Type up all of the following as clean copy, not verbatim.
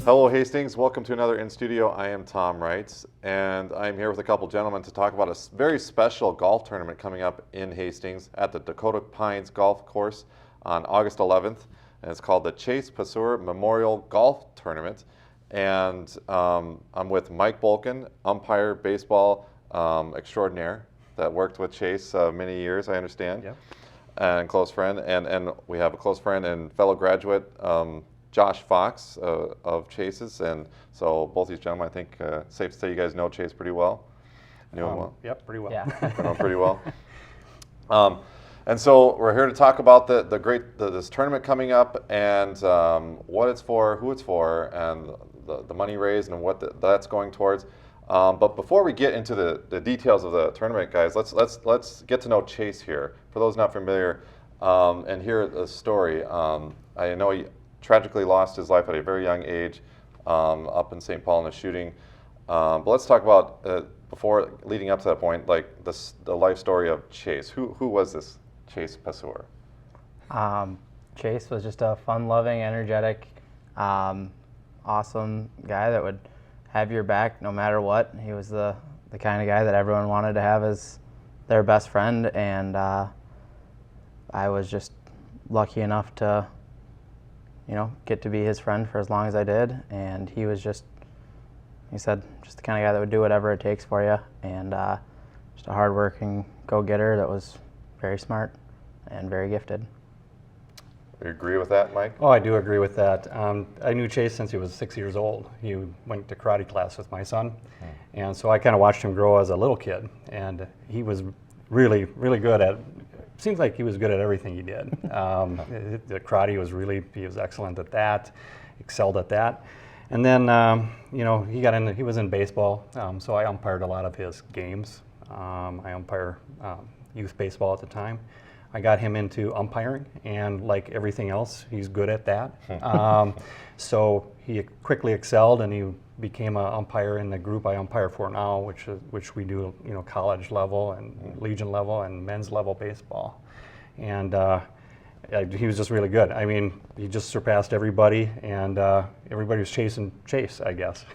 Hello Hastings, welcome to another In Studio. I am Tom Wright, and I'm here with a couple gentlemen to talk about a very special golf tournament coming up in Hastings at the Dakota Pines Golf Course on August 11th. And it's called the Chase Passauer Memorial Golf Tournament. And I'm with Mike Bolkin, umpire, baseball extraordinaire that worked with Chase many years, I understand. Yep. And close friend. And we have a close friend and fellow graduate, Josh Fox of Chase's, and so both these gentlemen, I think, safe to say you guys know Chase pretty well. Knew him well. Yep, pretty well. Yeah. Know him pretty well. And so we're here to talk about this tournament coming up and what it's for, who it's for, and the money raised and what that's going towards. But before we get into the details of the tournament, guys, let's get to know Chase here. For those not familiar, and hear the story. I know he tragically lost his life at a very young age up in St. Paul in a shooting. But let's talk about, before leading up to that point, like the life story of Chase. Who was this Chase Passauer? Chase was just a fun-loving, energetic, awesome guy that would have your back no matter what. He was the kind of guy that everyone wanted to have as their best friend, and I was just lucky enough to get to be his friend for as long as I did. And he was just the kind of guy that would do whatever it takes for you, and just a hard-working go-getter that was very smart and very gifted. You agree with that, Mike? Oh, I do agree with that. I knew Chase since he was 6 years old. He went to karate class with my son, and so I kind of watched him grow as a little kid, and he was really, really good at. Seems like he was good at everything he did. The karate he was excellent at that, excelled at that. And then, he was in baseball, so I umpired a lot of his games. I umpire youth baseball at the time. I got him into umpiring, and like everything else, he's good at that. So he quickly excelled, and he became an umpire in the group I umpire for now, which we do, college level and Legion level and men's level baseball. And he was just really good. I mean, he just surpassed everybody, and everybody was chasing Chase, I guess.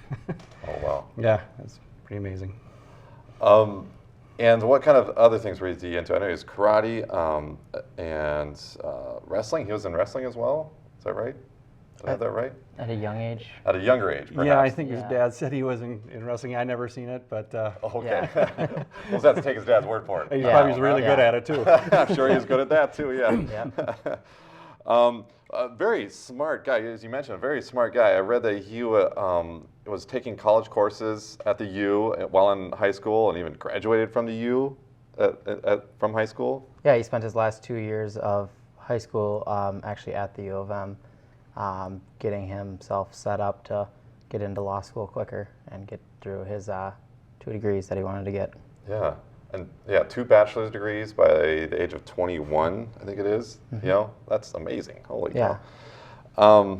Oh, wow. Yeah, that's pretty amazing. And what kind of other things were he into? I know he was karate and wrestling. He was in wrestling as well. Is that right? Did I have that right? At a young age. At a younger age, perhaps. Yeah, I think his dad said he was in wrestling. I never seen it, but Okay. We'll have to take his dad's word for it. he probably was really good at it too. I'm sure he was good at that too. Yeah. Yeah. A very smart guy, as you mentioned, a very smart guy. I read that he was taking college courses at the U while in high school, and even graduated from the U from high school. Yeah, he spent his last 2 years of high school actually at the U of M, getting himself set up to get into law school quicker and get through his 2 degrees that he wanted to get. Yeah. And 2 bachelor's degrees by the age of 21, I think it is. Mm-hmm. That's amazing. Holy Yeah. cow.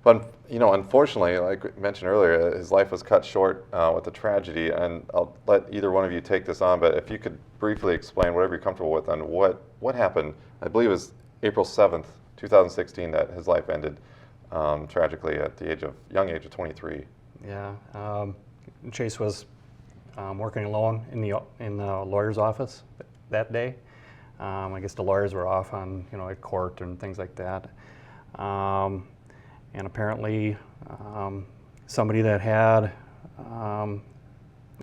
But unfortunately, like we mentioned earlier, his life was cut short with a tragedy. And I'll let either one of you take this on. But if you could briefly explain whatever you're comfortable with on what happened. I believe it was April 7th, 2016, that his life ended tragically at the young age of 23. Yeah, Chase was working alone in the lawyer's office that day. I guess the lawyers were off on at court and things like that. And apparently, somebody that had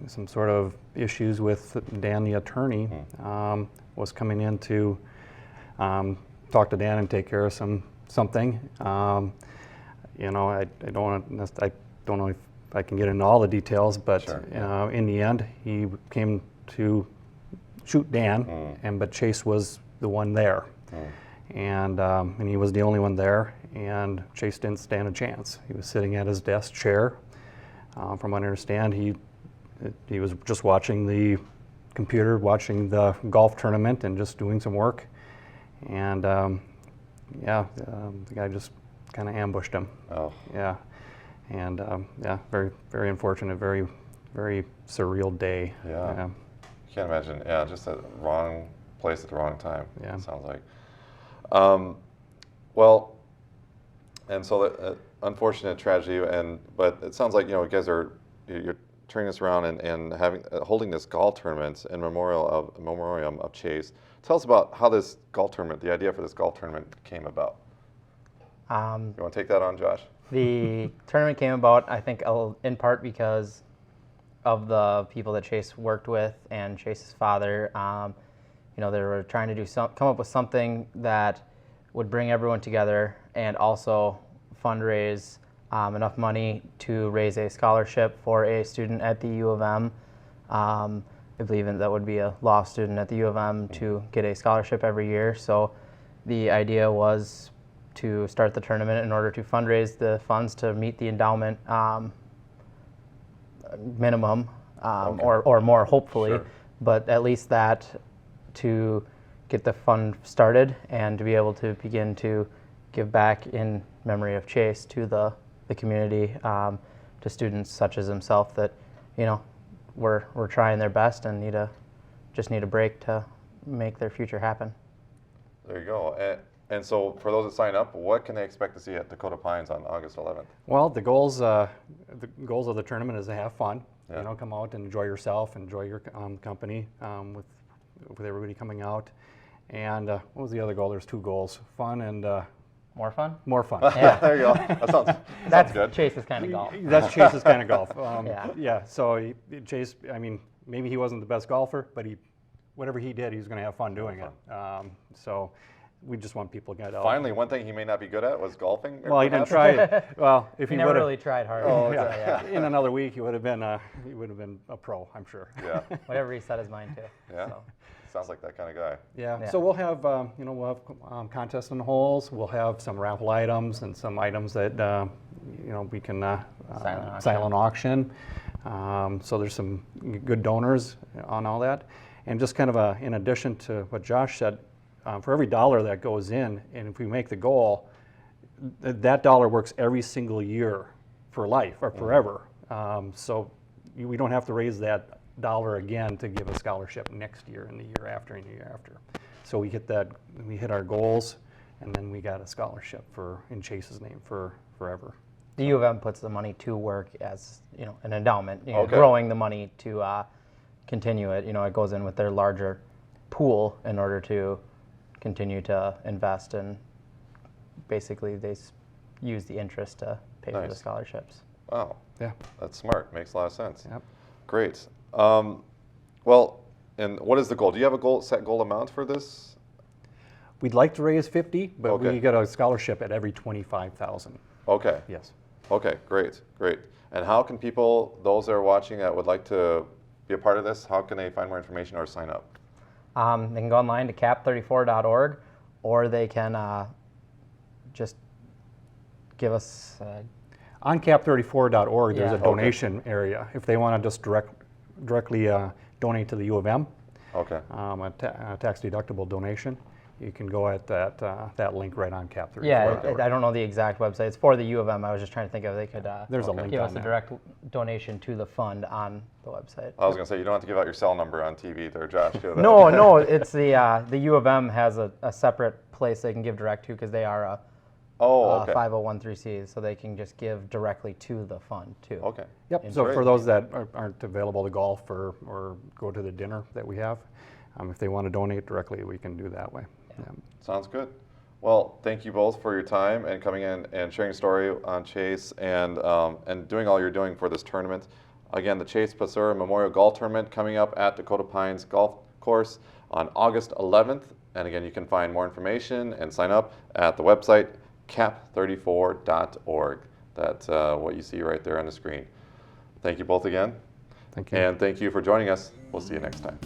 some sort of issues with Dan, the attorney, was coming in to talk to Dan and take care of something. I don't know if I can get into all the details, but Sure. In the end, he came to shoot Dan, but Chase was the one there, and he was the only one there, and Chase didn't stand a chance. He was sitting at his desk chair. From what I understand, he was just watching the computer, watching the golf tournament, and just doing some work, and the guy just kind of ambushed him. Oh. Yeah. And very, very unfortunate, very, very surreal day. Yeah. You can't imagine. Yeah, just the wrong place at the wrong time. Yeah. It sounds like. Well, and so unfortunate tragedy, but it sounds like you guys you're turning this around and having holding this golf tournament in memoriam of Chase. Tell us about how this golf tournament, the idea for this golf tournament, came about. You want to take that on, Josh? The tournament came about, I think, in part because of the people that Chase worked with and Chase's father. They were trying to come up with something that would bring everyone together and also fundraise enough money to raise a scholarship for a student at the U of M. I believe that would be a law student at the U of M to get a scholarship every year. So the idea was to start the tournament in order to fundraise the funds to meet the endowment minimum or more, hopefully. Sure. But at least that to get the fund started and to be able to begin to give back in memory of Chase to the community, to students such as himself that, were trying their best and just need a break to make their future happen. There you go. And so for those that sign up, what can they expect to see at Dakota Pines on August 11th? Well, the goals of the tournament is to have fun. Yeah. Come out and enjoy yourself, enjoy your company with everybody coming out. And what was the other goal? There's two goals: fun and More fun? more fun. Yeah. There you go. That sounds That's good. Chase's kind of golf. That's Chase's kind of golf. Yeah. So Chase, maybe he wasn't the best golfer, but whatever he did, he was going to have fun doing it. So we just want people to get out. Finally, one thing he may not be good at was golfing. Well, he didn't perhaps? try. Well, if He he never would have, really tried hard. Oh, so, okay. yeah. in another week, he would have been a pro, I'm sure. Yeah. Whatever he set his mind to. Yeah. So. Sounds like that kind of guy. Yeah. Yeah. So we'll have contests and holes. We'll have some raffle items and some items that we can silent auction. So there's some good donors on all that, and just kind of in addition to what Josh said, for every dollar that goes in, and if we make the goal, that dollar works every single year for life or forever. So we don't have to raise that dollar again to give a scholarship next year and the year after and the year after. So we hit our goals, and then we got a scholarship in Chase's name for forever. The U of M puts the money to work as an endowment, Okay. growing the money to continue it. It goes in with their larger pool in order to continue to invest, and basically they use the interest to pay for the Nice. scholarships. Wow. Yeah. That's smart. Makes a lot of sense. Yep. Great. Well, and what is the goal? Do you have a set goal amount for this? We'd like to raise 50, but Okay. we get a scholarship at every 25,000. Okay. Yes. Okay, great. And how can people, those that are watching that would like to be a part of this, how can they find more information or sign up? They can go online to cap34.org, or they can just give us. On cap34.org, there's Yeah. a donation area. If they want to just directly donate to the U of M, Okay. a tax-deductible donation, you can go at that link right on cap34.org. Yeah, I don't know the exact website. It's for the U of M. I was just trying to think of they could There's a link give on us a there. direct donation to the fund on the website. I was going to say, you don't have to give out your cell number on TV there, Josh. Do that. No, it's the U of M has a separate place they can give direct to because they are a Okay. 501(c), so they can just give directly to the fund too. Okay. Yep. And So great. for those that aren't available to golf or go to the dinner that we have, if they want to donate directly, we can do that way. Yeah. Sounds good. Well, thank you both for your time and coming in and sharing a story on Chase and doing all you're doing for this tournament. Again, the Chase Passauer Memorial Golf Tournament coming up at Dakota Pines Golf Course on August 11th. And again, you can find more information and sign up at the website cap34.org. That's what you see right there on the screen. Thank you both again. Thank you. And thank you for joining us. We'll see you next time.